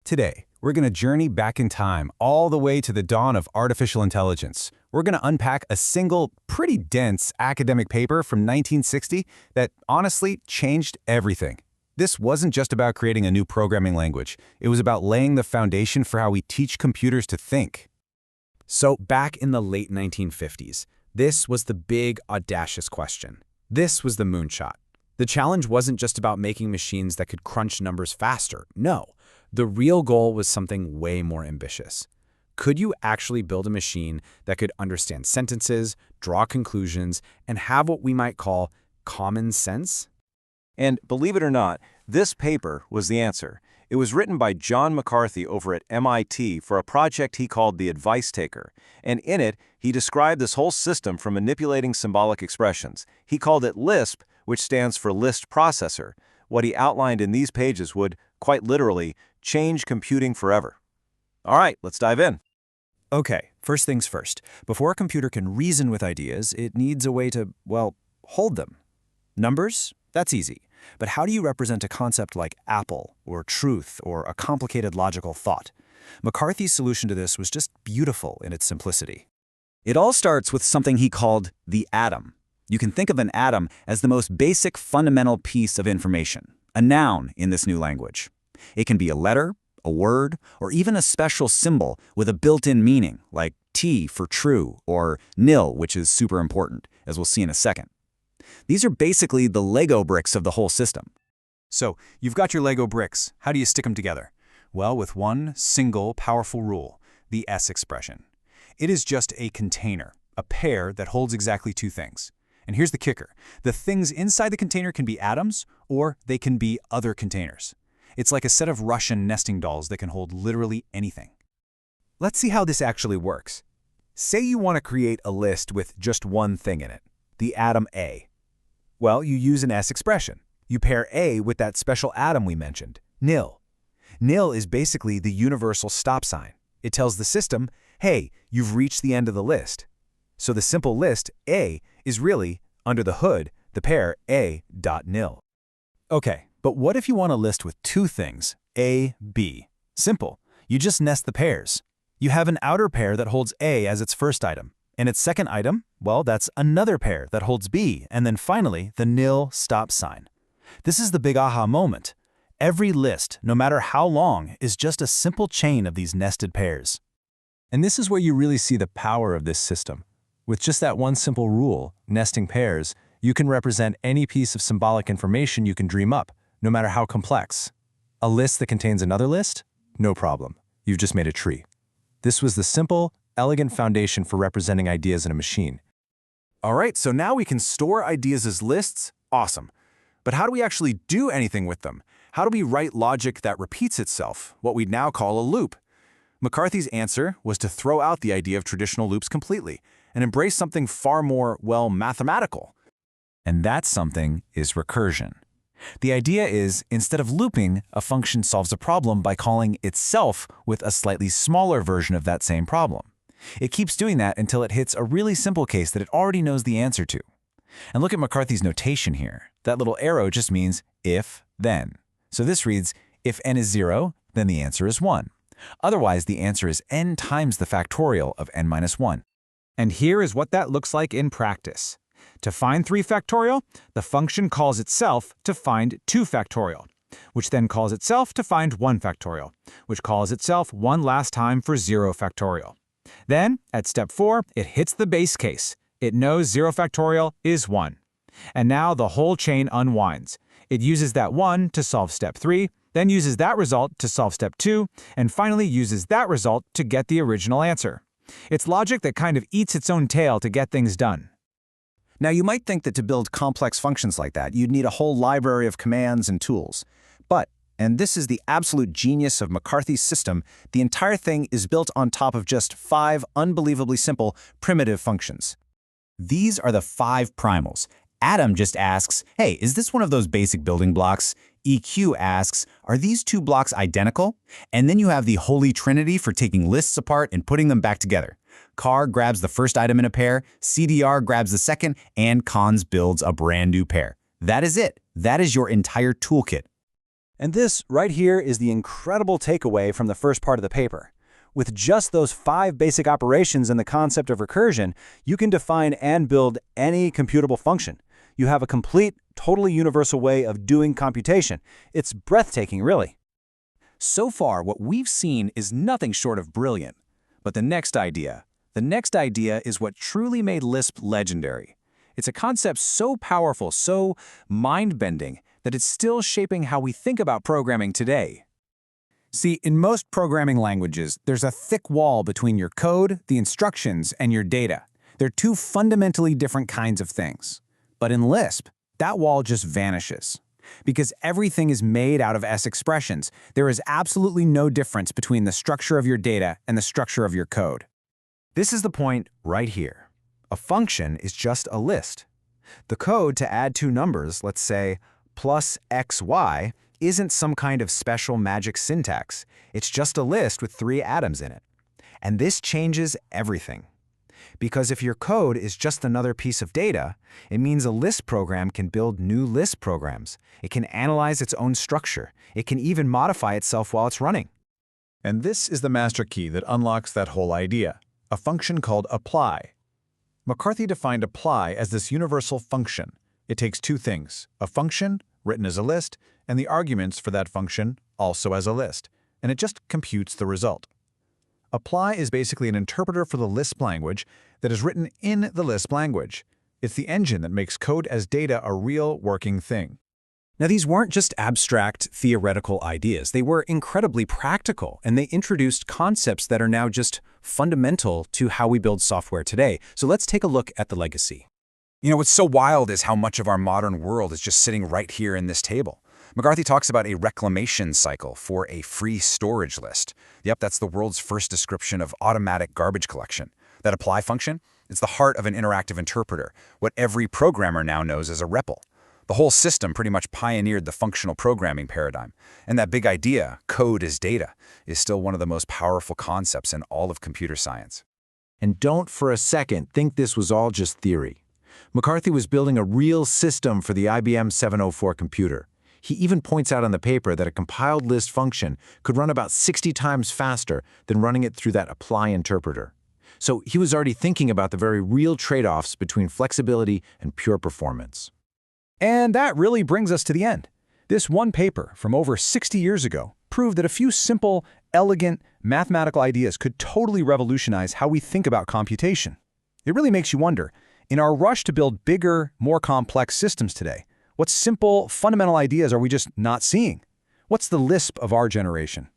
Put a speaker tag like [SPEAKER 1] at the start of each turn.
[SPEAKER 1] Today, we're going to journey back in time all the way to the dawn of artificial intelligence. We're going to unpack a single, pretty dense academic paper from 1960 that honestly changed everything. This wasn't just about creating a new programming language. It was about laying the foundation for how we teach computers to think.
[SPEAKER 2] So back in the late 1950s, this was the big, audacious question. This was the moonshot. The challenge wasn't just about making machines that could crunch numbers faster. No, the real goal was something way more ambitious. Could you actually build a machine that could understand sentences, draw conclusions, and have what we might call common sense?
[SPEAKER 3] And believe it or not, this paper was the answer. It was written by John McCarthy over at MIT for a project he called the Advice Taker. And in it, he described this whole system for manipulating symbolic expressions. He called it LISP, which stands for List Processor. What he outlined in these pages would, quite literally, change computing forever. All right, let's dive in.
[SPEAKER 2] Okay, first things first. Before a computer can reason with ideas, it needs a way to, well, hold them. Numbers? That's easy. But how do you represent a concept like apple, or truth, or a complicated logical thought? McCarthy's solution to this was just beautiful in its simplicity. It all starts with something he called the atom. You can think of an atom as the most basic fundamental piece of information, a noun in this new language. It can be a letter, a word, or even a special symbol with a built-in meaning, like T for true, or nil, which is super important, as we'll see in a second. These are basically the Lego bricks of the whole system.
[SPEAKER 1] So, you've got your Lego bricks. How do you stick them together? Well, with one single powerful rule, the S expression. It is just a container, a pair that holds exactly two things. And here's the kicker. The things inside the container can be atoms, or they can be other containers. It's like a set of Russian nesting dolls that can hold literally anything. Let's see how this actually works. Say you want to create a list with just one thing in it, the atom A. Well, you use an S expression. You pair A with that special atom we mentioned, nil. Nil is basically the universal stop sign. It tells the system, hey, you've reached the end of the list. So the simple list, A, is really, under the hood, the pair A.nil. Okay, but what if you want a list with two things, A, B? Simple. You just nest the pairs. You have an outer pair that holds A as its first item. And its second item, well, that's another pair that holds B, and then finally, the nil stop sign. This is the big aha moment. Every list, no matter how long, is just a simple chain of these nested pairs. And this is where you really see the power of this system. With just that one simple rule, nesting pairs, you can represent any piece of symbolic information you can dream up, no matter how complex. A list that contains another list? No problem. You've just made a tree. This was the simple, elegant foundation for representing ideas in a machine. All right, so now we can store ideas as lists. Awesome. But how do we actually do anything with them? How do we write logic that repeats itself, what we'd now call a loop? McCarthy's answer was to throw out the idea of traditional loops completely and embrace something far more, well, mathematical. And that something is recursion. The idea is, instead of looping, a function solves a problem by calling itself with a slightly smaller version of that same problem. It keeps doing that until it hits a really simple case that it already knows the answer to. And look at McCarthy's notation here. That little arrow just means if, then. So this reads, if n is 0, then the answer is 1. Otherwise, the answer is n times the factorial of n minus 1. And here is what that looks like in practice. To find 3 factorial, the function calls itself to find 2 factorial, which then calls itself to find 1 factorial, which calls itself one last time for 0 factorial. Then, at step 4, it hits the base case. It knows 0 factorial is 1. And now the whole chain unwinds. It uses that 1 to solve step 3, then uses that result to solve step 2, and finally uses that result to get the original answer. It's logic that kind of eats its own tail to get things done.
[SPEAKER 2] Now, you might think that to build complex functions like that, you'd need a whole library of commands and tools. But, and this is the absolute genius of McCarthy's system, the entire thing is built on top of just 5 unbelievably simple primitive functions. These are the 5 primals. Atom just asks, hey, is this one of those basic building blocks? EQ asks, are these 2 blocks identical? And then you have the holy trinity for taking lists apart and putting them back together. Car grabs the first item in a pair, CDR grabs the second, and cons builds a brand new pair. That is it. That is your entire toolkit.
[SPEAKER 1] And this right here is the incredible takeaway from the first part of the paper. With just those 5 basic operations and the concept of recursion, you can define and build any computable function. You have a complete, totally universal way of doing computation. It's breathtaking, really.
[SPEAKER 2] So far, what we've seen is nothing short of brilliant. But the next idea is what truly made Lisp legendary. It's a concept so powerful, so mind-bending, that it's still shaping how we think about programming today.
[SPEAKER 4] See, in most programming languages, there's a thick wall between your code, the instructions, and your data. They're 2 fundamentally different kinds of things. But in Lisp, that wall just vanishes. Because everything is made out of S expressions, there is absolutely no difference between the structure of your data and the structure of your code.
[SPEAKER 2] This is the point right here. A function is just a list. The code to add 2 numbers, let's say plus xy, isn't some kind of special magic syntax. It's just a list with 3 atoms in it. And this changes everything. Because if your code is just another piece of data, it means a Lisp program can build new Lisp programs. It can analyze its own structure. It can even modify itself while it's running.
[SPEAKER 5] And this is the master key that unlocks that whole idea, a function called apply. McCarthy defined apply as this universal function. It takes 2 things, a function, written as a list, and the arguments for that function, also as a list, and it just computes the result. Apply is basically an interpreter for the Lisp language that is written in the Lisp language. It's the engine that makes code as data a real working thing.
[SPEAKER 1] Now, these weren't just abstract, theoretical ideas. They were incredibly practical, and they introduced concepts that are now just fundamental to how we build software today. So let's take a look at the legacy. You know, what's so wild is how much of our modern world is just sitting right here in this table. McCarthy talks about a reclamation cycle for a free storage list. Yep, that's the world's first description of automatic garbage collection. That apply function, it's the heart of an interactive interpreter, what every programmer now knows as a REPL. The whole system pretty much pioneered the functional programming paradigm. And that big idea, code as data, is still one of the most powerful concepts in all of computer science.
[SPEAKER 3] And don't for a second think this was all just theory. McCarthy was building a real system for the IBM 704 computer. He even points out on the paper that a compiled Lisp function could run about 60 times faster than running it through that apply interpreter. So he was already thinking about the very real trade-offs between flexibility and pure performance.
[SPEAKER 1] And that really brings us to the end. This one paper from over 60 years ago proved that a few simple, elegant, mathematical ideas could totally revolutionize how we think about computation. It really makes you wonder, in our rush to build bigger, more complex systems today, what simple, fundamental ideas are we just not seeing? What's the Lisp of our generation?